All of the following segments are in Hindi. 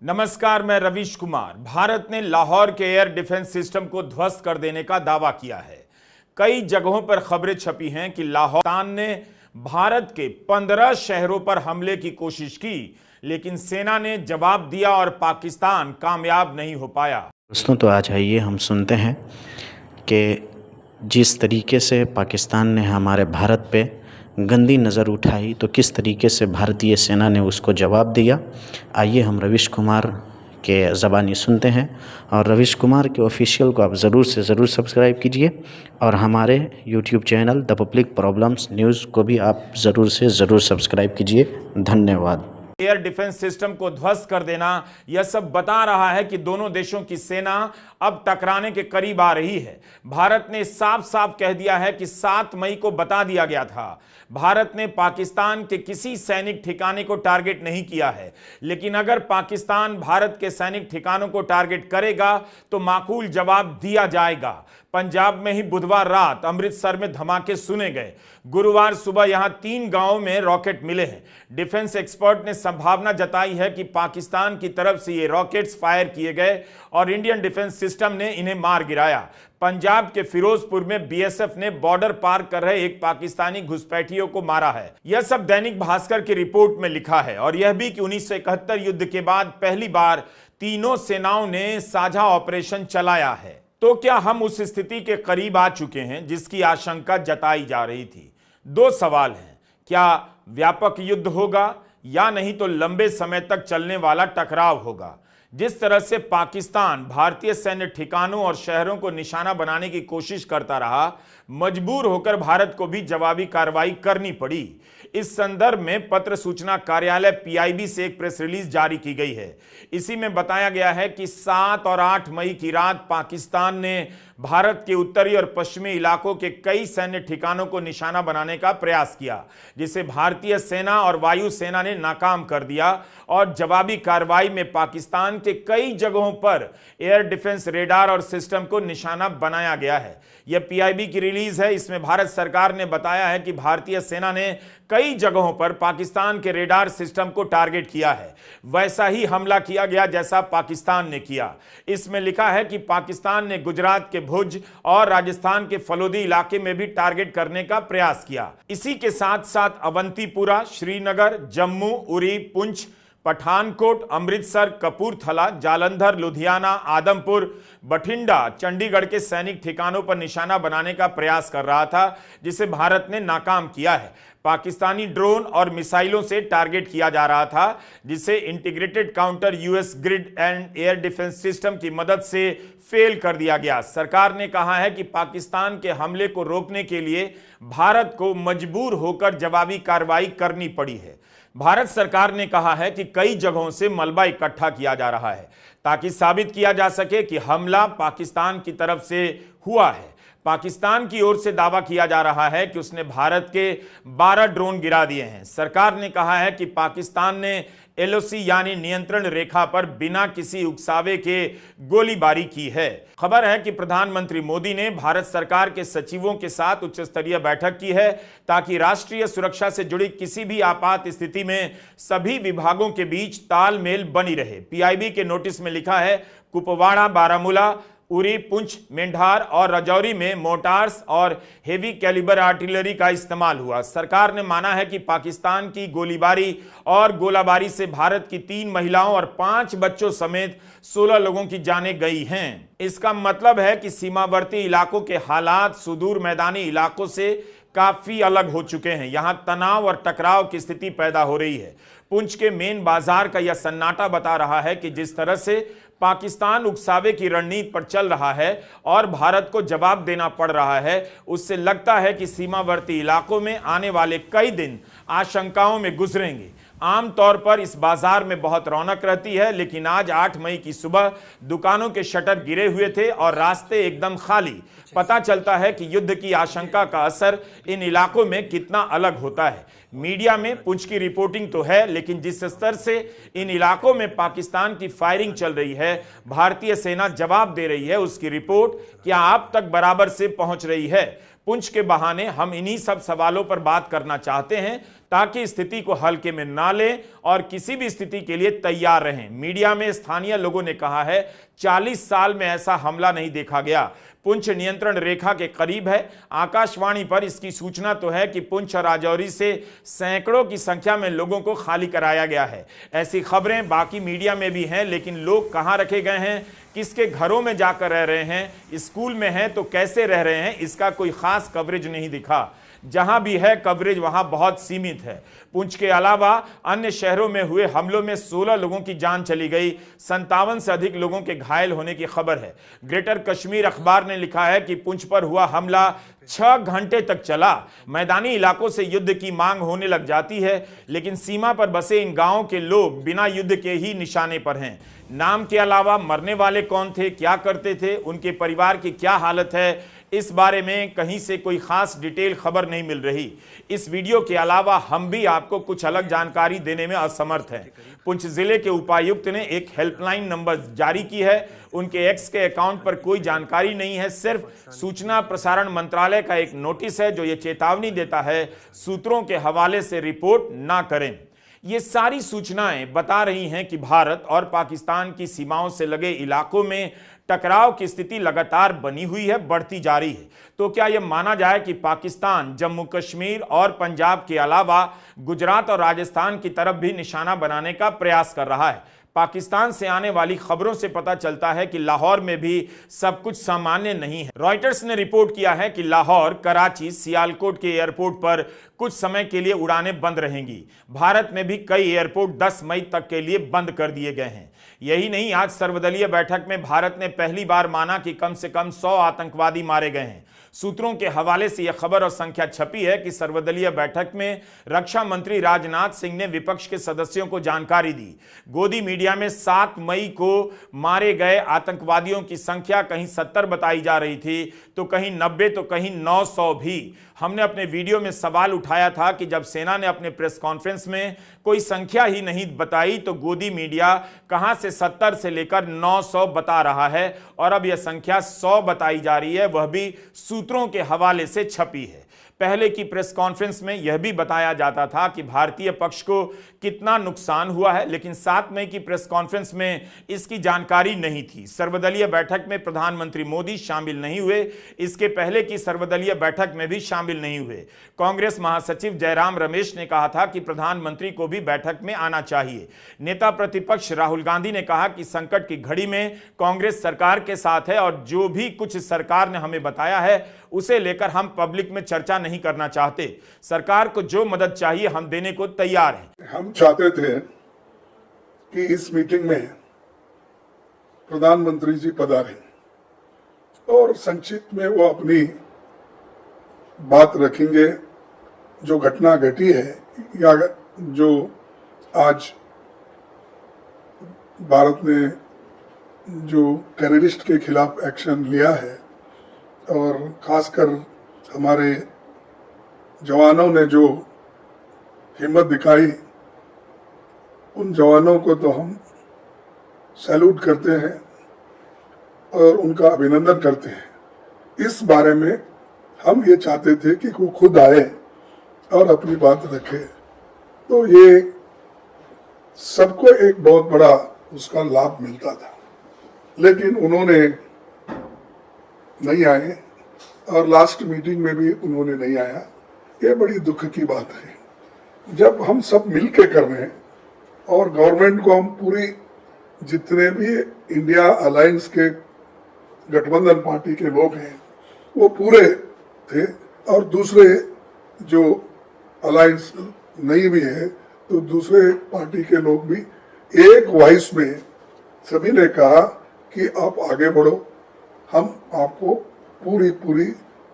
नमस्कार, मैं रवीश कुमार। भारत ने लाहौर के एयर डिफेंस सिस्टम को ध्वस्त कर देने का दावा किया है। कई जगहों पर खबरें छपी हैं कि लाहौर ने भारत के 15 शहरों पर हमले की कोशिश की, लेकिन सेना ने जवाब दिया और पाकिस्तान कामयाब नहीं हो पाया। दोस्तों, तो आज आइए हम सुनते हैं कि जिस तरीके से पाकिस्तान ने हमारे भारत पे गंदी नज़र उठाई तो किस तरीके से भारतीय सेना ने उसको जवाब दिया। आइए हम रवीश कुमार के ज़बानी सुनते हैं, और रवीश कुमार के ऑफिशियल को आप ज़रूर से ज़रूर सब्सक्राइब कीजिए, और हमारे YouTube channel the public problems news को भी आप ज़रूर से ज़रूर सब्सक्राइब कीजिए। धन्यवाद। एयर डिफेंस सिस्टम को ध्वस्त कर देना यह सब बता रहा है कि दोनों देशों की सेना अब टकराने के करीब आ रही है। भारत ने साफ साफ कह दिया है कि 7 मई को बता दिया गया था। भारत ने पाकिस्तान के किसी सैनिक ठिकाने को टारगेट नहीं किया है, लेकिन अगर पाकिस्तान भारत के सैनिक ठिकानों को टारगेट करेगा तो माकूल जवाब दिया जाएगा। पंजाब में ही बुधवार रात अमृतसर में धमाके सुने गए। गुरुवार सुबह यहां 3 गांवों में रॉकेट मिले हैं। डिफेंस एक्सपर्ट ने संभावना जताई है कि पाकिस्तान की तरफ से ये रॉकेट्स फायर किए गए और इंडियन डिफेंस सिस्टम ने इन्हें मार गिराया। पंजाब के फिरोजपुर में बीएसएफ ने बॉर्डर पार कर रहे एक पाकिस्तानी घुसपैठियों को मारा है। यह सब दैनिक भास्कर की रिपोर्ट में लिखा है, और यह भी कि 1971 युद्ध के बाद पहली बार तीनों सेनाओं ने साझा ऑपरेशन चलाया है। तो क्या हम उस स्थिति के करीब आ चुके हैं जिसकी आशंका जताई जा रही थी? 2 सवाल हैं, क्या व्यापक युद्ध होगा या नहीं तो लंबे समय तक चलने वाला टकराव होगा। जिस तरह से पाकिस्तान भारतीय सैन्य ठिकानों और शहरों को निशाना बनाने की कोशिश करता रहा, मजबूर होकर भारत को भी जवाबी कार्रवाई करनी पड़ी। इस संदर्भ में पत्र सूचना कार्यालय पीआईबी से एक प्रेस रिलीज जारी की गई है। इसी में बताया गया है कि 7 और 8 मई की रात पाकिस्तान ने भारत के उत्तरी और पश्चिमी इलाकों के कई सैन्य ठिकानों को निशाना बनाने का प्रयास किया, जिसे भारतीय सेना और वायु सेना ने नाकाम कर दिया, और जवाबी कार्रवाई में पाकिस्तान के कई जगहों पर एयर डिफेंस रेडार और सिस्टम को निशाना बनाया गया है। यह पीआईबी की रिलीज है। इसमें भारत सरकार ने बताया है कि भारतीय सेना ने कई जगहों पर पाकिस्तान के रेडार सिस्टम को टारगेट किया है। वैसा ही हमला किया गया जैसा पाकिस्तान ने किया। इसमें लिखा है कि पाकिस्तान ने गुजरात के भुज और राजस्थान के फलोदी इलाके में भी टारगेट करने का प्रयास किया। इसी के साथ साथ अवंतीपुरा, श्रीनगर, जम्मू, उरी, पुंछ, पठानकोट, अमृतसर, कपूरथला, जालंधर, लुधियाना, आदमपुर, बठिंडा, चंडीगढ़ के सैनिक ठिकानों पर निशाना बनाने का प्रयास कर रहा था, जिसे भारत ने नाकाम किया है। पाकिस्तानी ड्रोन और मिसाइलों से टारगेट किया जा रहा था, जिसे integrated counter US grid and air defence system की मदद से फेल कर दिया गया। सरकार ने कहा है कि पाकिस्तान के हमले को रोकने के लिए भारत को मजबूर होकर जवाबी कार्रवाई करनी पड़ी है। भारत सरकार ने कहा है कि कई जगहों से मलबा इकट्ठा किया जा रहा है ताकि साबित किया जा सके कि हमला पाकिस्तान की तरफ से हुआ है। पाकिस्तान की ओर से दावा किया जा रहा है कि उसने भारत के 12 ड्रोन गिरा दिए हैं। सरकार ने कहा है कि पाकिस्तान ने एलओसी यानी नियंत्रण रेखा पर बिना किसी उकसावे के गोलीबारी की है। खबर है कि प्रधानमंत्री मोदी ने भारत सरकार के सचिवों के साथ उच्च स्तरीय बैठक की है ताकि राष्ट्रीय सुरक्षा से जुड़ी किसी भी आपात स्थिति में सभी विभागों के बीच तालमेल बनी रहे। पीआईबी के नोटिस में लिखा है, कुपवाड़ा, बारामूला, उरी, पुंछ, मेंढार और राजौरी में मोटार्स और हेवी कैलिबर आर्टिलरी का इस्तेमाल हुआ। सरकार ने माना है कि पाकिस्तान की गोलीबारी और गोलाबारी से भारत की 3 महिलाओं और 5 बच्चों समेत 16 लोगों की जानें गई हैं। इसका मतलब है कि सीमावर्ती इलाकों के हालात सुदूर मैदानी इलाकों से काफी अलग हो चुके हैं। यहां तनाव और टकराव की स्थिति पैदा हो रही है। पुंछ के मेन बाजार का यह सन्नाटा बता रहा है कि जिस तरह से पाकिस्तान उकसावे की रणनीति पर चल रहा है और भारत को जवाब देना पड़ रहा है, उससे लगता है कि सीमावर्ती इलाकों में आने वाले कई दिन आशंकाओं में गुजरेंगे। आमतौर पर इस बाजार में बहुत रौनक रहती है, लेकिन आज 8 मई की सुबह दुकानों के शटर गिरे हुए थे और रास्ते एकदम खाली। पता चलता है कि युद्ध की आशंका का असर इन इलाकों में कितना अलग होता है। मीडिया में पुंछ की रिपोर्टिंग तो है, लेकिन जिस स्तर से इन इलाकों में पाकिस्तान की फायरिंग चल रही है, भारतीय सेना जवाब दे रही है, उसकी रिपोर्ट क्या आप तक बराबर से पहुंच रही है? पुंछ के बहाने हम इन्हीं सब सवालों पर बात करना चाहते हैं ताकि स्थिति को हल्के में ना लें और किसी भी स्थिति के लिए तैयार रहें। मीडिया में स्थानीय लोगों ने कहा है 40 साल में ऐसा हमला नहीं देखा गया। पुंछ नियंत्रण रेखा के करीब है। आकाशवाणी पर इसकी सूचना तो है कि पुंछ और राजौरी से सैकड़ों की संख्या में लोगों को खाली कराया गया है। ऐसी खबरें बाकी मीडिया में भी हैं, लेकिन लोग कहां रखे गए हैं, किसके घरों में जाकर रह रहे हैं, स्कूल में हैं तो कैसे रह रहे हैं, इसका कोई खास कवरेज नहीं दिखा। जहां भी है कवरेज वहां बहुत सीमित है। पुंछ के अलावा अन्य शहरों में हुए हमलों में 16 लोगों की जान चली गई, 57 से अधिक लोगों के घायल होने की खबर है। ग्रेटर कश्मीर अखबार ने लिखा है कि पुंछ पर हुआ हमला 6 घंटे तक चला। मैदानी इलाकों से युद्ध की मांग होने लग जाती है, लेकिन सीमा पर बसे इन गांवों के लोग बिना युद्ध के ही निशाने पर हैं। नाम के अलावा मरने वाले कौन थे, क्या करते थे, उनके परिवार की क्या हालत है, इस बारे में कहीं से कोई खास डिटेल खबर नहीं मिल रही। इस वीडियो के अलावा हम भी आपको कुछ अलग जानकारी देने में असमर्थ हैं। पुंछ जिले के उपायुक्त ने एक हेल्पलाइन नंबर जारी की है। उनके एक्स के अकाउंट पर कोई जानकारी नहीं है, सिर्फ सूचना प्रसारण मंत्रालय का एक नोटिस है जो ये चेतावनी देता है सूत्रों के हवाले से रिपोर्ट ना करें। ये सारी सूचनाएं बता रही हैं कि भारत और पाकिस्तान की सीमाओं से लगे इलाकों में टकराव की स्थिति लगातार बनी हुई है, बढ़ती जा रही है। तो क्या यह माना जाए कि पाकिस्तान जम्मू कश्मीर और पंजाब के अलावा गुजरात और राजस्थान की तरफ भी निशाना बनाने का प्रयास कर रहा है? पाकिस्तान से आने वाली खबरों से पता चलता है कि लाहौर में भी सब कुछ सामान्य नहीं है। रॉयटर्स ने रिपोर्ट किया है कि लाहौर, कराची, सियालकोट के एयरपोर्ट पर कुछ समय के लिए उड़ानें बंद रहेंगी। भारत में भी कई एयरपोर्ट 10 मई तक के लिए बंद कर दिए गए हैं। यही नहीं, आज सर्वदलीय बैठक में भारत ने पहली बार माना कि कम से कम 100 आतंकवादी मारे गए हैं। सूत्रों के हवाले से यह खबर और संख्या छपी है कि सर्वदलीय बैठक में रक्षा मंत्री राजनाथ सिंह ने विपक्ष के सदस्यों को जानकारी दी। गोदी मीडिया में 7 मई को मारे गए आतंकवादियों की संख्या कहीं 70 बताई जा रही थी, तो कहीं 90, तो कहीं 900 भी। हमने अपने वीडियो में सवाल उठाया था कि जब सेना ने अपने प्रेस कॉन्फ्रेंस में कोई संख्या ही नहीं बताई तो गोदी मीडिया कहां से 70 से लेकर 900 बता रहा है, और अब यह संख्या 100 बताई जा रही है, वह भी सूत्रों के हवाले से छपी है। पहले की प्रेस कॉन्फ्रेंस में यह भी बताया जाता था कि भारतीय पक्ष को कितना नुकसान हुआ है, लेकिन 7 मई की प्रेस कॉन्फ्रेंस में इसकी जानकारी नहीं थी। सर्वदलीय बैठक में प्रधानमंत्री मोदी शामिल नहीं हुए, इसके पहले की सर्वदलीय बैठक में भी शामिल नहीं हुए। कांग्रेस महासचिव जयराम रमेश ने कहा था कि प्रधानमंत्री को भी बैठक में आना चाहिए। नेता प्रतिपक्ष राहुल गांधी ने कहा कि संकट की घड़ी में कांग्रेस सरकार के साथ है और जो भी कुछ सरकार ने हमें बताया है उसे लेकर हम पब्लिक में चर्चा नहीं करना चाहते। सरकार को जो मदद चाहिए हम देने को तैयार हैं। हम चाहते थे कि इस मीटिंग में प्रधानमंत्री जी पधारें और संक्षिप्त में वो अपनी बात रखेंगे, जो घटना घटी है या जो आज भारत ने जो टेररिस्ट के खिलाफ एक्शन लिया है और खासकर हमारे जवानों ने जो हिम्मत दिखाई, उन जवानों को तो हम सैल्यूट करते हैं और उनका अभिनंदन करते हैं। इस बारे में हम ये चाहते थे कि वो खुद आए और अपनी बात रखे, तो ये सबको एक बहुत बड़ा उसका लाभ मिलता था। लेकिन उन्होंने नहीं आए और लास्ट मीटिंग में भी उन्होंने नहीं आया। ये बड़ी दुख की बात है। जब हम सब मिल के कर रहे हैं और गवर्नमेंट को हम पूरी, जितने भी इंडिया अलायंस के गठबंधन पार्टी के लोग हैं वो पूरे थे, और दूसरे जो अलायंस नहीं भी है तो दूसरे पार्टी के लोग भी एक वॉइस में सभी ने कहा कि आप आगे बढ़ो, हम आपको पूरी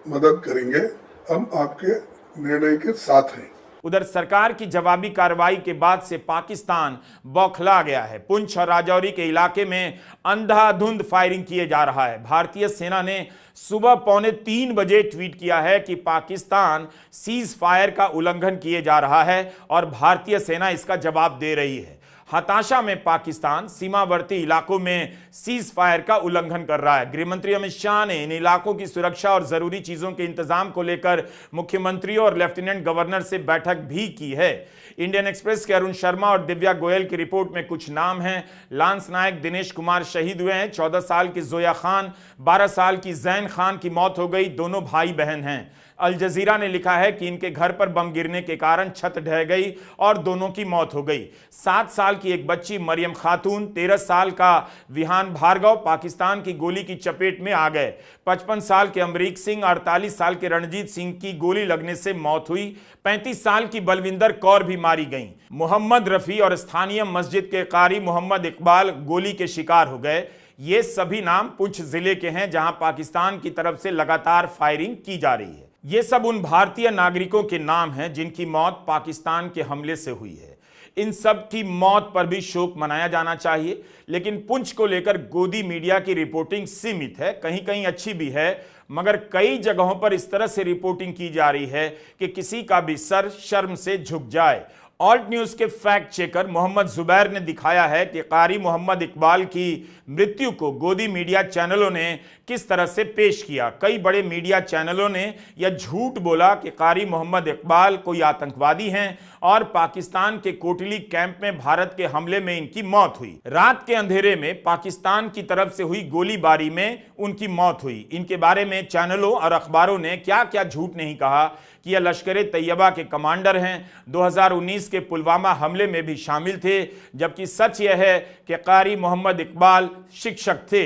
मदद करेंगे, हम आपके निर्णय के साथ हैं। उधर सरकार की जवाबी कार्रवाई के बाद से पाकिस्तान बौखला गया है। पुंछ और राजौरी के इलाके में अंधाधुंध फायरिंग किए जा रहा है। भारतीय सेना ने सुबह 2:45 बजे ट्वीट किया है कि पाकिस्तान सीज फायर का उल्लंघन किए जा रहा है और भारतीय सेना इसका जवाब दे रही है। हताशा में पाकिस्तान सीमावर्ती इलाकों में सीज फायर का उल्लंघन कर रहा है। गृहमंत्री अमित शाह ने इन इलाकों की सुरक्षा और जरूरी चीजों के इंतजाम को लेकर मुख्यमंत्रियों और लेफ्टिनेंट गवर्नर से बैठक भी की है। इंडियन एक्सप्रेस के अरुण शर्मा और दिव्या गोयल की रिपोर्ट में कुछ नाम हैं। लांस नायक दिनेश कुमार शहीद हुए हैं। 14 साल की जोया खान, 12 साल की जैन खान की मौत हो गई। दोनों भाई बहन हैं। अल जजीरा ने लिखा है कि इनके घर पर बम गिरने के कारण छत ढह गई और दोनों की मौत हो गई। 7 साल की एक बच्ची मरियम खातून, 13 साल का विहान भार्गव पाकिस्तान की गोली की चपेट में आ गए। 55 साल के अमरीक सिंह, 48 साल के रणजीत सिंह की गोली लगने से मौत हुई। 35 साल की बलविंदर कौर भी मारी गई। मोहम्मद रफी और स्थानीय मस्जिद के कारी मोहम्मद इकबाल गोली के शिकार हो गए। ये सभी नाम पुंछ जिले के हैं, जहां पाकिस्तान की तरफ से लगातार फायरिंग की जा रही है। ये सब उन भारतीय नागरिकों के नाम हैं जिनकी मौत पाकिस्तान के हमले से हुई है। इन सब की मौत पर भी शोक मनाया जाना चाहिए, लेकिन पुंछ को लेकर गोदी मीडिया की रिपोर्टिंग सीमित है, कहीं कहीं अच्छी भी है, मगर कई जगहों पर इस तरह से रिपोर्टिंग की जा रही है कि किसी का भी सर शर्म से झुक जाए। ऑल्ट न्यूज के फैक्ट चेकर मोहम्मद जुबैर ने दिखाया है कि कारी मोहम्मद इकबाल की मृत्यु को गोदी मीडिया चैनलों ने किस तरह से पेश किया। कई बड़े मीडिया चैनलों ने यह झूठ बोला कि कारी मोहम्मद इकबाल कोई आतंकवादी हैं और पाकिस्तान के कोटली कैंप में भारत के हमले में इनकी मौत हुई। रात के अंधेरे में पाकिस्तान की तरफ से हुई गोलीबारी में उनकी मौत हुई। इनके बारे में चैनलों और अखबारों ने क्या क्या झूठ नहीं कहा कि यह लश्कर तैयबा के कमांडर हैं, 2019 के पुलवामा हमले में भी शामिल थे, जबकि सच यह है कि कारी मोहम्मद इकबाल शिक्षक थे।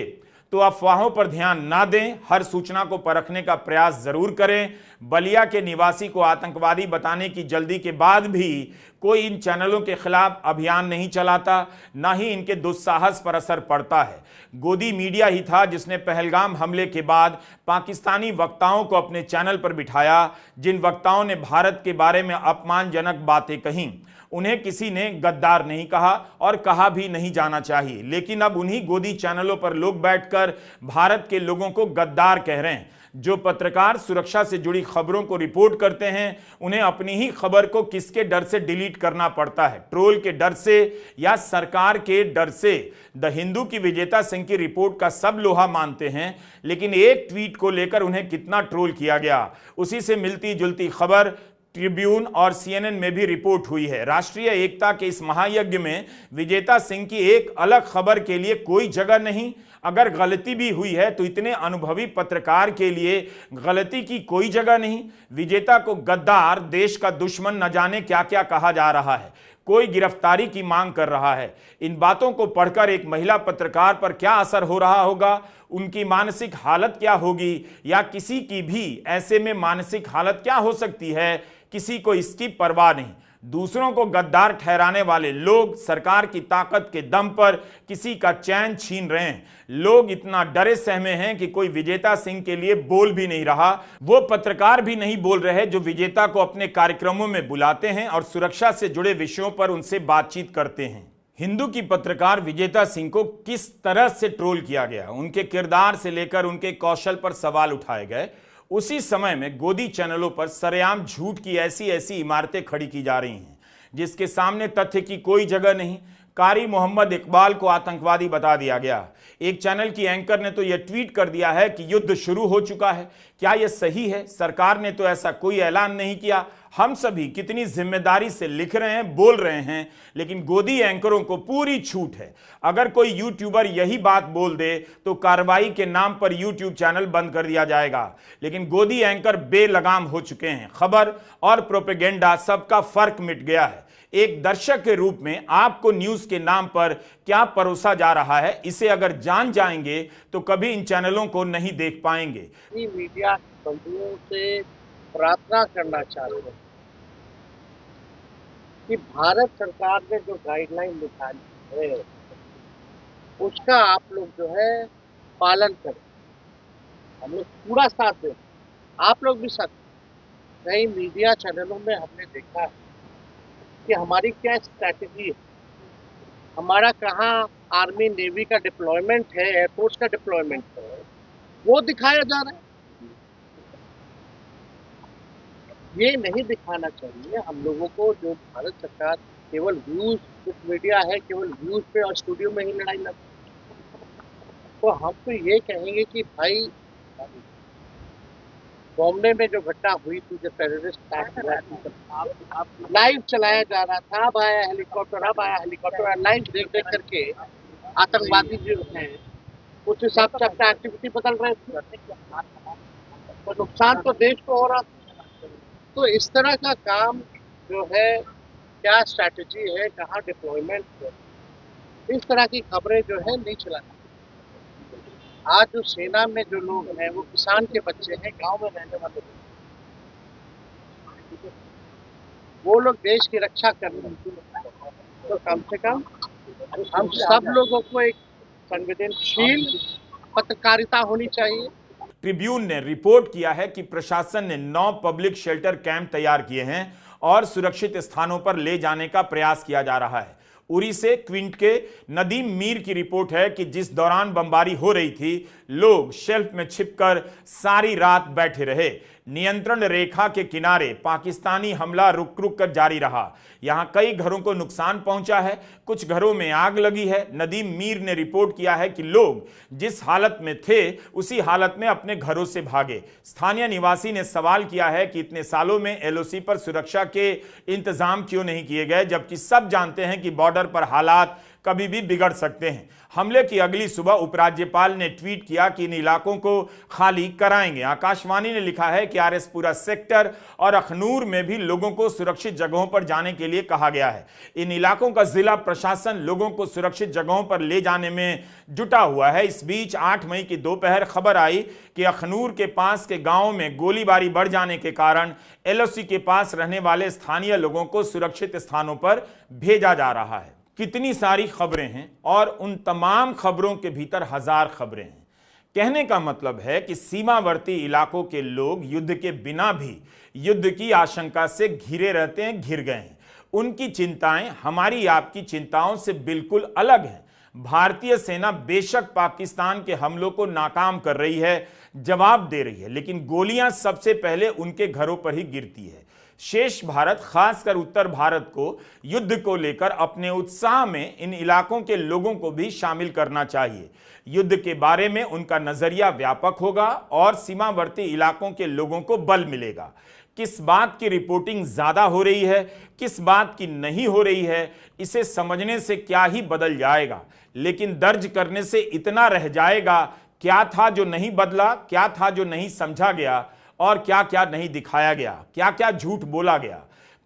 तो अफवाहों पर ध्यान ना दें, हर सूचना को परखने का प्रयास जरूर करें। बलिया के निवासी को आतंकवादी बताने की जल्दी के बाद भी कोई इन चैनलों के खिलाफ अभियान नहीं चलाता, ना ही इनके दुस्साहस पर असर पड़ता है। गोदी मीडिया ही था जिसने पहलगाम हमले के बाद पाकिस्तानी वक्ताओं को अपने चैनल पर बिठाया, जिन वक्ताओं ने भारत के बारे में अपमानजनक बातें कहीं। उन्हें किसी ने गद्दार नहीं कहा और कहा भी नहीं जाना चाहिए, लेकिन अब उन्हीं गोदी चैनलों पर लोग बैठकर भारत के लोगों को गद्दार कह रहे हैं। जो पत्रकार सुरक्षा से जुड़ी खबरों को रिपोर्ट करते हैं, उन्हें अपनी ही खबर को किसके डर से डिलीट करना पड़ता है, ट्रोल के डर से या सरकार के डर से। द हिंदू की विजेता सिंह की रिपोर्ट का सब लोहा मानते हैं, लेकिन एक ट्वीट को लेकर उन्हें कितना ट्रोल किया गया। उसी से मिलती जुलती खबर ट्रिब्यून और CNN में भी रिपोर्ट हुई है। राष्ट्रीय एकता के इस महायज्ञ में विजेता सिंह की एक अलग खबर के लिए कोई जगह नहीं। अगर गलती भी हुई है तो इतने अनुभवी पत्रकार के लिए गलती की कोई जगह नहीं। विजेता को गद्दार, देश का दुश्मन, न जाने क्या क्या कहा जा रहा है। कोई गिरफ्तारी की मांग कर रहा है। इन बातों को पढ़कर एक महिला पत्रकार पर क्या असर हो रहा होगा, उनकी मानसिक हालत क्या होगी, या किसी की भी ऐसे में मानसिक हालत क्या हो सकती है, किसी को इसकी परवाह नहीं। दूसरों को गद्दार ठहराने वाले लोग सरकार की ताकत के दम पर किसी का चैन छीन रहे हैं। लोग इतना डरे सहमे हैं कि कोई विजेता सिंह के लिए बोल भी नहीं रहा। वो पत्रकार भी नहीं बोल रहे जो विजेता को अपने कार्यक्रमों में बुलाते हैं और सुरक्षा से जुड़े विषयों पर उनसे बातचीत करते हैं। हिंदू की पत्रकार विजेता सिंह को किस तरह से ट्रोल किया गया, उनके किरदार से लेकर उनके कौशल पर सवाल उठाए गए। उसी समय में गोदी चैनलों पर सरेआम झूठ की ऐसी ऐसी इमारतें खड़ी की जा रही हैं जिसके सामने तथ्य की कोई जगह नहीं। कारी मोहम्मद इकबाल को आतंकवादी बता दिया गया। एक चैनल की एंकर ने तो यह ट्वीट कर दिया है कि युद्ध शुरू हो चुका है। क्या यह सही है? सरकार ने तो ऐसा कोई ऐलान नहीं किया। हम सभी कितनी जिम्मेदारी से लिख रहे हैं, बोल रहे हैं, लेकिन गोदी एंकरों को पूरी छूट है। अगर कोई यूट्यूबर यही बात बोल दे तो कार्रवाई के नाम पर यूट्यूब चैनल बंद कर दिया जाएगा। लेकिन गोदी एंकर बेलगाम हो चुके हैं। खबर और प्रोपेगेंडा सबका फर्क मिट गया है। एक दर्शक के रूप में आपको न्यूज के नाम पर क्या परोसा जा रहा है, इसे अगर जान जाएंगे तो कभी इन चैनलों को नहीं देख पाएंगे। मीडिया बंधुओं से प्रार्थना करना चाहते हैं कि भारत सरकार ने जो गाइडलाइन निकाली है उसका आप लोग जो है पालन करें। हम लोग पूरा साथ दें, आप लोग भी साथ। कई मीडिया चैनलों में हमने देखा है कि हमारी क्या स्ट्रैटेजी है, हमारा कहाँ आर्मी नेवी का डिप्लॉयमेंट है, एयरफोर्स का डिप्लॉयमेंट है, वो दिखाया जा रहा है। ये नहीं दिखाना चाहिए हम लोगों को। जो भारत सरकार केवल व्यूज, कुछ मीडिया है केवल व्यूज पे और स्टूडियो में ही लड़ाई लड़। तो हम तो ये कहेंगे कि भाई बॉम्बे में जो घटना हुई थी, जो टेररिस्ट अटैक हुआ था, लाइव चलाया जा रहा था, अब आया हेलीकॉप्टर, लाइव देख देख करके आतंकवादी जो हैं उस हिसाब से अपना एक्टिविटी बदल रहे थे, तो नुकसान तो देश को हो रहा था। तो इस तरह का काम जो है, क्या स्ट्रैटेजी है, कहाँ डिप्लॉयमेंट है, इस तरह की खबरें जो है नहीं चलानी। आज जो सेना में जो लोग हैं वो किसान के बच्चे हैं, गांव में रहने वाले लोग, वो लोग देश की रक्षा कर रहे हैं। तो कम से कम हम सब लोगों को एक संवेदनशील पत्रकारिता होनी चाहिए। ट्रिब्यून ने रिपोर्ट किया है कि प्रशासन ने 9 पब्लिक शेल्टर कैंप तैयार किए हैं और सुरक्षित स्थानों पर ले जाने का प्रयास किया जा रहा है। उरी से क्विंट के नदीम मीर की रिपोर्ट है कि जिस दौरान बमबारी हो रही थी, लोग शेल्फ में छिपकर सारी रात बैठे रहे। नियंत्रण रेखा के किनारे पाकिस्तानी हमला रुक रुक कर जारी रहा। यहां कई घरों को नुकसान पहुंचा है, कुछ घरों में आग लगी है। नदीम मीर ने रिपोर्ट किया है कि लोग जिस हालत में थे उसी हालत में अपने घरों से भागे। स्थानीय निवासी ने सवाल किया है कि इतने सालों में एलओसी पर सुरक्षा के इंतजाम क्यों नहीं किए गए, जबकि सब जानते हैं कि बॉर्डर पर हालात कभी भी बिगड़ सकते हैं। हमले की अगली सुबह उपराज्यपाल ने ट्वीट किया कि इन इलाकों को खाली कराएंगे। आकाशवाणी ने लिखा है कि आरएसपुरा सेक्टर और अखनूर में भी लोगों को सुरक्षित जगहों पर जाने के लिए कहा गया है। इन इलाकों का जिला प्रशासन लोगों को सुरक्षित जगहों पर ले जाने में जुटा हुआ है। इस बीच 8 मई की दोपहर खबर आई कि अखनूर के पास के गांव में गोलीबारी बढ़ जाने के कारण एलओसी के पास रहने वाले स्थानीय लोगों को सुरक्षित स्थानों पर भेजा जा रहा है। कितनी सारी खबरें हैं और उन तमाम खबरों के भीतर हजार खबरें हैं। कहने का मतलब है कि सीमावर्ती इलाकों के लोग युद्ध के बिना भी युद्ध की आशंका से घिरे रहते हैं, घिर गए हैं। उनकी चिंताएं हमारी आपकी चिंताओं से बिल्कुल अलग हैं। भारतीय सेना बेशक पाकिस्तान के हमलों को नाकाम कर रही है, जवाब दे रही है, लेकिन गोलियां सबसे पहले उनके घरों पर ही गिरती है। शेष भारत, खासकर उत्तर भारत को युद्ध को लेकर अपने उत्साह में इन इलाकों के लोगों को भी शामिल करना चाहिए। युद्ध के बारे में उनका नजरिया व्यापक होगा और सीमावर्ती इलाकों के लोगों को बल मिलेगा। किस बात की रिपोर्टिंग ज्यादा हो रही है, किस बात की नहीं हो रही है, इसे समझने से क्या ही बदल जाएगा, लेकिन दर्ज करने से इतना रह जाएगा, क्या था जो नहीं बदला, क्या था जो नहीं समझा गया और क्या क्या नहीं दिखाया गया, क्या क्या झूठ बोला गया।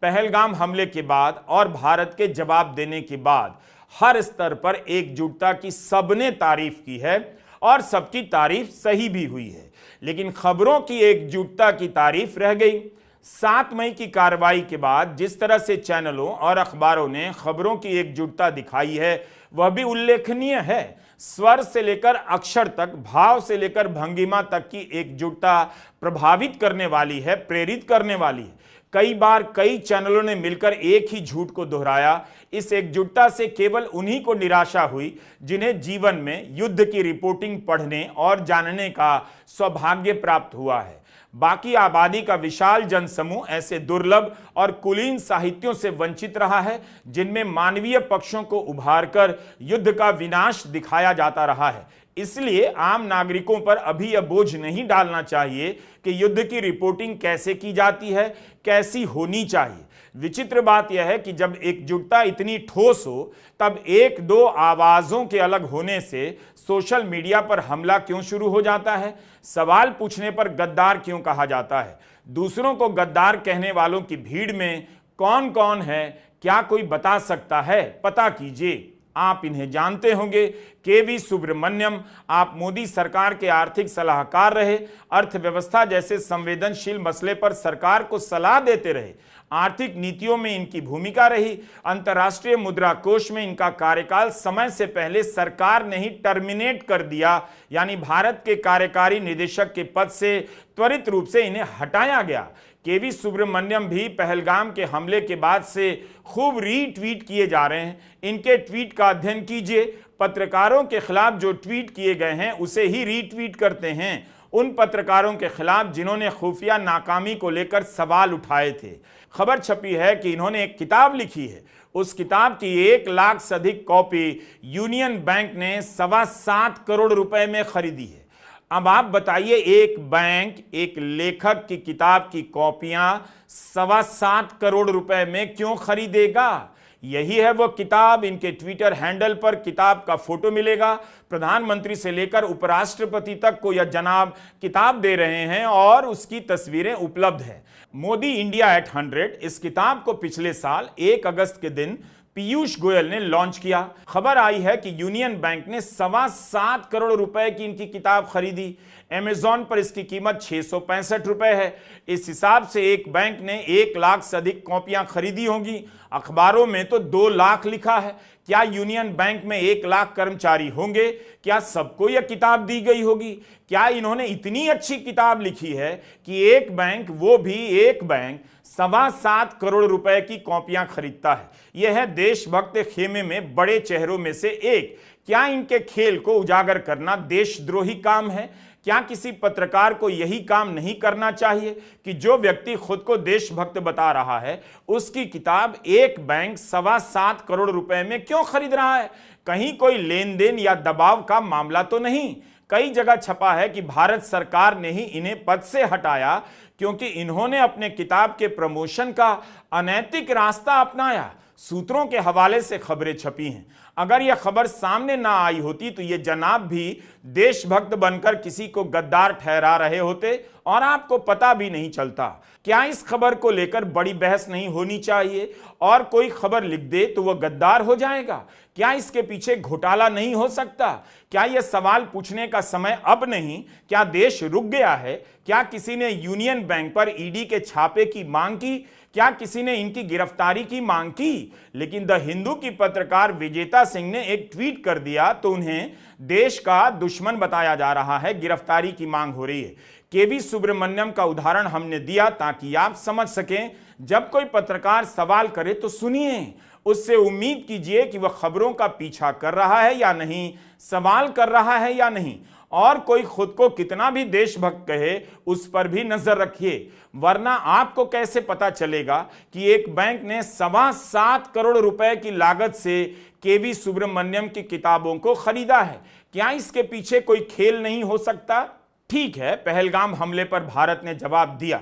पहलगाम हमले के बाद और भारत के जवाब देने के बाद हर स्तर पर एकजुटता की सबने तारीफ की है और सबकी तारीफ सही भी हुई है, लेकिन खबरों की एकजुटता की तारीफ रह गई। 7 मई की कार्रवाई के बाद जिस तरह से चैनलों और अखबारों ने खबरों की एकजुटता दिखाई है वह भी उल्लेखनीय है। स्वर से लेकर अक्षर तक, भाव से लेकर भंगिमा तक की एकजुटता प्रभावित करने वाली है, प्रेरित करने वाली है। कई बार कई चैनलों ने मिलकर एक ही झूठ को दोहराया। इस एकजुटता से केवल उन्हीं को निराशा हुई जिन्हें जीवन में युद्ध की रिपोर्टिंग पढ़ने और जानने का सौभाग्य प्राप्त हुआ है। बाकी आबादी का विशाल जनसमूह ऐसे दुर्लभ और कुलीन साहित्यों से वंचित रहा है जिनमें मानवीय पक्षों को उभारकर युद्ध का विनाश दिखाया जाता रहा है। इसलिए आम नागरिकों पर अभी यह बोझ नहीं डालना चाहिए कि युद्ध की रिपोर्टिंग कैसे की जाती है, कैसी होनी चाहिए। विचित्र बात यह है कि जब एकजुटता इतनी ठोस हो तब एक दो आवाजों के अलग होने से सोशल मीडिया पर हमला क्यों शुरू हो जाता है? सवाल पूछने पर गद्दार क्यों कहा जाता है? दूसरों को गद्दार कहने वालों की भीड़ में कौन कौन है, क्या कोई बता सकता है? पता कीजिए। आप इन्हें जानते होंगे। केवी सुब्रमण्यम, आप मोदी सरकार के आर्थिक सलाहकार रहे, अर्थव्यवस्था जैसे संवेदनशील मसले पर सरकार को सलाह देते रहे, आर्थिक नीतियों में इनकी भूमिका रही, अंतर्राष्ट्रीय मुद्रा कोष में इनका कार्यकाल समय से पहले सरकार ने ही टर्मिनेट कर दिया, यानी भारत के कार्यकारी निदेशक के पद से त्वरित रूप से इन्हें हटाया गया। केवी सुब्रमण्यम भी पहलगाम के हमले के बाद से खूब रीट्वीट किए जा रहे हैं। इनके ट्वीट का अध्ययन कीजिए। पत्रकारों के खिलाफ जो ट्वीट किए गए हैं उसे ही रीट्वीट करते हैं। उन पत्रकारों के खिलाफ जिन्होंने खुफिया नाकामी को लेकर सवाल उठाए थे। खबर छपी है कि इन्होंने एक किताब लिखी है। उस किताब की 1 लाख से अधिक कॉपी यूनियन बैंक ने 7.25 करोड़ रुपए में खरीदी है। अब आप बताइए, एक बैंक एक लेखक की किताब की कॉपियां 7.25 करोड़ रुपए में क्यों खरीदेगा? यही है वो किताब। इनके ट्विटर हैंडल पर किताब का फोटो मिलेगा। प्रधानमंत्री से लेकर उपराष्ट्रपति तक को यह जनाब किताब दे रहे हैं और उसकी तस्वीरें उपलब्ध हैं। मोदी इंडिया एट 100 इस किताब को पिछले साल 1 अगस्त के दिन पीयूष गोयल ने लॉन्च किया। खबर आई है कि यूनियन बैंक ने 7.25 करोड़ रुपए की इनकी किताब खरीदी। अमेजॉन पर इसकी कीमत 665 रुपए है। इस हिसाब से एक बैंक ने 1 लाख से अधिक कॉपियां खरीदी होंगी। अखबारों में तो 2 लाख लिखा है। क्या यूनियन बैंक में 1 लाख कर्मचारी होंगे? क्या सबको यह किताब दी गई होगी? क्या इन्होंने इतनी अच्छी किताब लिखी है कि एक बैंक, वो भी एक बैंक, 7.25 करोड़ रुपए की कॉपियां खरीदता है? यह है देशभक्त खेमे में बड़े चेहरों में से एक। क्या इनके खेल को उजागर करना देशद्रोही काम है? क्या किसी पत्रकार को यही काम नहीं करना चाहिए कि जो व्यक्ति खुद को देशभक्त बता रहा है उसकी किताब एक बैंक 7.25 करोड़ रुपए में क्यों खरीद रहा है? कहीं कोई लेन देन या दबाव का मामला तो नहीं? कई जगह छपा है कि भारत सरकार ने ही इन्हें पद से हटाया क्योंकि इन्होंने अपने किताब के प्रमोशन का अनैतिक रास्ता अपनाया। सूत्रों के हवाले से खबरें छपी हैं। अगर यह खबर सामने ना आई होती तो ये जनाब भी देशभक्त बनकर किसी को गद्दार ठहरा रहे होते और आपको पता भी नहीं चलता। क्या इस खबर को लेकर बड़ी बहस नहीं होनी चाहिए? और कोई खबर लिख दे तो वह गद्दार हो जाएगा? क्या इसके पीछे घोटाला नहीं हो सकता? क्या यह सवाल पूछने का समय अब नहीं? क्या देश रुक गया है? क्या किसी ने यूनियन बैंक पर ईडी के छापे की मांग की? क्या किसी ने इनकी गिरफ्तारी की मांग की? लेकिन द हिंदू की पत्रकार विजेता सिंह ने एक ट्वीट कर दिया तो उन्हें देश का दुश्मन बताया जा रहा है। गिरफ्तारी की मांग हो रही है। केवी सुब्रमण्यम का उदाहरण हमने दिया ताकि आप समझ सकें, जब कोई पत्रकार सवाल करे तो सुनिए, उससे उम्मीद कीजिए कि वह खबरों का पीछा कर रहा है या नहीं, सवाल कर रहा है या नहीं, और कोई खुद को कितना भी देशभक्त कहे उस पर भी नजर रखिए। वरना आपको कैसे पता चलेगा कि एक बैंक ने 7.25 करोड़ रुपए की लागत से केवी सुब्रमण्यम की किताबों को खरीदा है? क्या इसके पीछे कोई खेल नहीं हो सकता? ठीक है, पहलगाम हमले पर भारत ने जवाब दिया,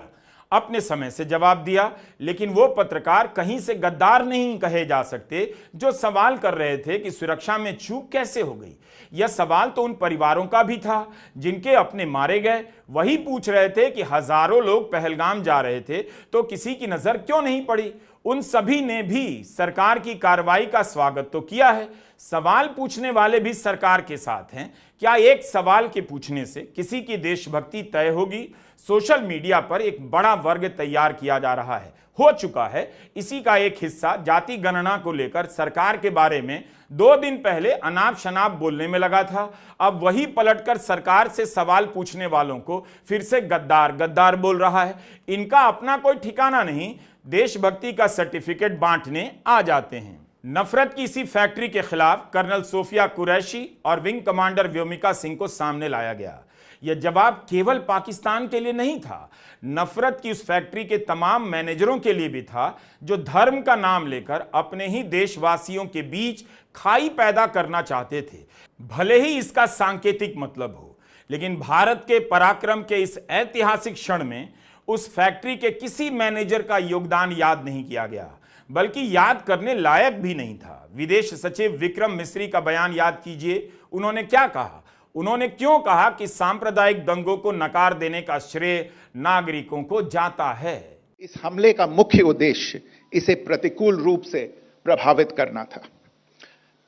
अपने समय से जवाब दिया, लेकिन वो पत्रकार कहीं से गद्दार नहीं कहे जा सकते जो सवाल कर रहे थे कि सुरक्षा में चूक कैसे हो गई। यह सवाल तो उन परिवारों का भी था जिनके अपने मारे गए। वही पूछ रहे थे कि हजारों लोग पहलगाम जा रहे थे तो किसी की नजर क्यों नहीं पड़ी। उन सभी ने भी सरकार की कार्रवाई का स्वागत तो किया है। सवाल पूछने वाले भी सरकार के साथ हैं। क्या एक सवाल के पूछने से किसी की देशभक्ति तय होगी? सोशल मीडिया पर एक बड़ा वर्ग तैयार किया जा रहा है, हो चुका है। इसी का एक हिस्सा जाति गणना को लेकर सरकार के बारे में 2 दिन पहले अनाप शनाप बोलने में लगा था। अब वही पलटकर सरकार से सवाल पूछने वालों को फिर से गद्दार गद्दार बोल रहा है। इनका अपना कोई ठिकाना नहीं, देशभक्ति का सर्टिफिकेट बांटने आ जाते हैं। नफरत की इसी फैक्ट्री के खिलाफ कर्नल सोफिया कुरैशी और विंग कमांडर व्योमिका सिंह को सामने लाया गया। यह जवाब केवल पाकिस्तान के लिए नहीं था, नफरत की उस फैक्ट्री के तमाम मैनेजरों के लिए भी था जो धर्म का नाम लेकर अपने ही देशवासियों के बीच खाई पैदा करना चाहते थे, भले ही इसका सांकेतिक मतलब हो। लेकिन भारत के पराक्रम के इस ऐतिहासिक क्षण में उस फैक्ट्री के किसी मैनेजर का योगदान याद नहीं किया गया, बल्कि याद करने लायक भी नहीं था। विदेश सचिव विक्रम मिस्री का बयान याद कीजिए। उन्होंने क्या कहा? उन्होंने क्यों कहा कि सांप्रदायिक दंगों को नकार देने का श्रेय नागरिकों को जाता है? इस हमले का मुख्य उद्देश्य इसे प्रतिकूल रूप से प्रभावित करना था।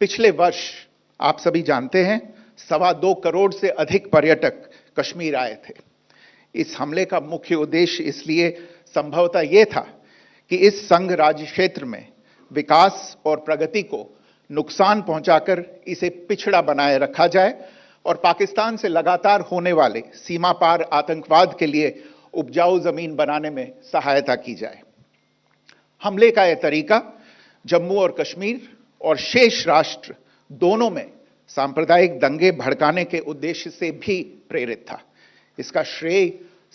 पिछले वर्ष आप सभी जानते हैं 2.25 करोड़ से अधिक पर्यटक कश्मीर आए थे। इस हमले का मुख्य उद्देश्य इसलिए संभवतः यह था कि इस संघ राज्य क्षेत्र में विकास और प्रगति को नुकसान पहुंचाकर इसे पिछड़ा बनाए रखा जाए और पाकिस्तान से लगातार होने वाले सीमा पार आतंकवाद के लिए उपजाऊ जमीन बनाने में सहायता की जाए। हमले का यह तरीका जम्मू और कश्मीर और शेष राष्ट्र दोनों में सांप्रदायिक दंगे भड़काने के उद्देश्य से भी प्रेरित था। इसका श्रेय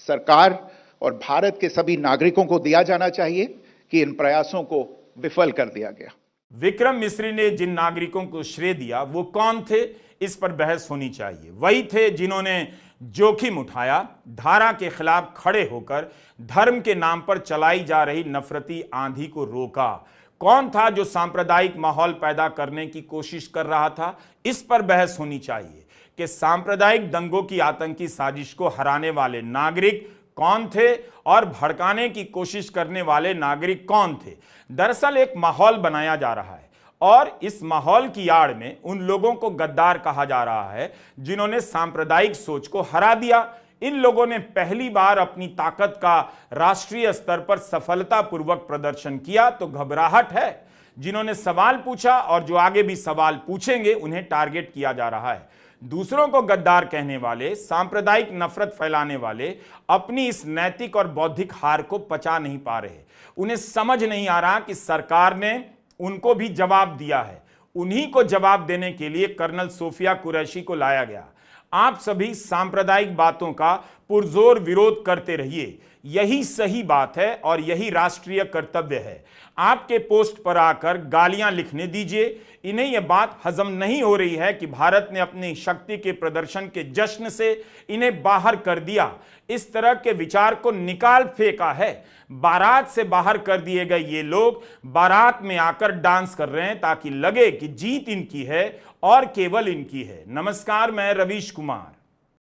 सरकार और भारत के सभी नागरिकों को दिया जाना चाहिए कि इन प्रयासों को विफल कर दिया गया। विक्रम मिस्री ने जिन नागरिकों को श्रेय दिया वो कौन थे, इस पर बहस होनी चाहिए। वही थे जिन्होंने जोखिम उठाया, धारा के खिलाफ खड़े होकर धर्म के नाम पर चलाई जा रही नफरती आंधी को रोका। कौन था जो सांप्रदायिक माहौल पैदा करने की कोशिश कर रहा था, इस पर बहस होनी चाहिए कि सांप्रदायिक दंगों की आतंकी साजिश को हराने वाले नागरिक कौन थे और भड़काने की कोशिश करने वाले नागरिक कौन थे। दरअसल एक माहौल बनाया जा रहा है और इस माहौल की आड़ में उन लोगों को गद्दार कहा जा रहा है जिन्होंने सांप्रदायिक सोच को हरा दिया। इन लोगों ने पहली बार अपनी ताकत का राष्ट्रीय स्तर पर सफलतापूर्वक प्रदर्शन किया तो घबराहट है। जिन्होंने सवाल पूछा और जो आगे भी सवाल पूछेंगे उन्हें टारगेट किया जा रहा है। दूसरों को गद्दार कहने वाले, सांप्रदायिक नफरत फैलाने वाले अपनी इस नैतिक और बौद्धिक हार को पचा नहीं पा रहे। उन्हें समझ नहीं आ रहा कि सरकार ने उनको भी जवाब दिया है। उन्हीं को जवाब देने के लिए कर्नल सोफिया कुरैशी को लाया गया। आप सभी सांप्रदायिक बातों का पुरजोर विरोध करते रहिए, यही सही बात है और यही राष्ट्रीय कर्तव्य है। आपके पोस्ट पर आकर गालियां लिखने दीजिए। इन्हें यह बात हजम नहीं हो रही है कि भारत ने अपनी शक्ति के प्रदर्शन के जश्न से इन्हें बाहर कर दिया, इस तरह के विचार को निकाल फेंका है। बारात से बाहर कर दिए गए ये लोग बारात में आकर डांस कर रहे हैं ताकि लगे कि जीत इनकी है और केवल इनकी है। नमस्कार, मैं रवीश कुमार।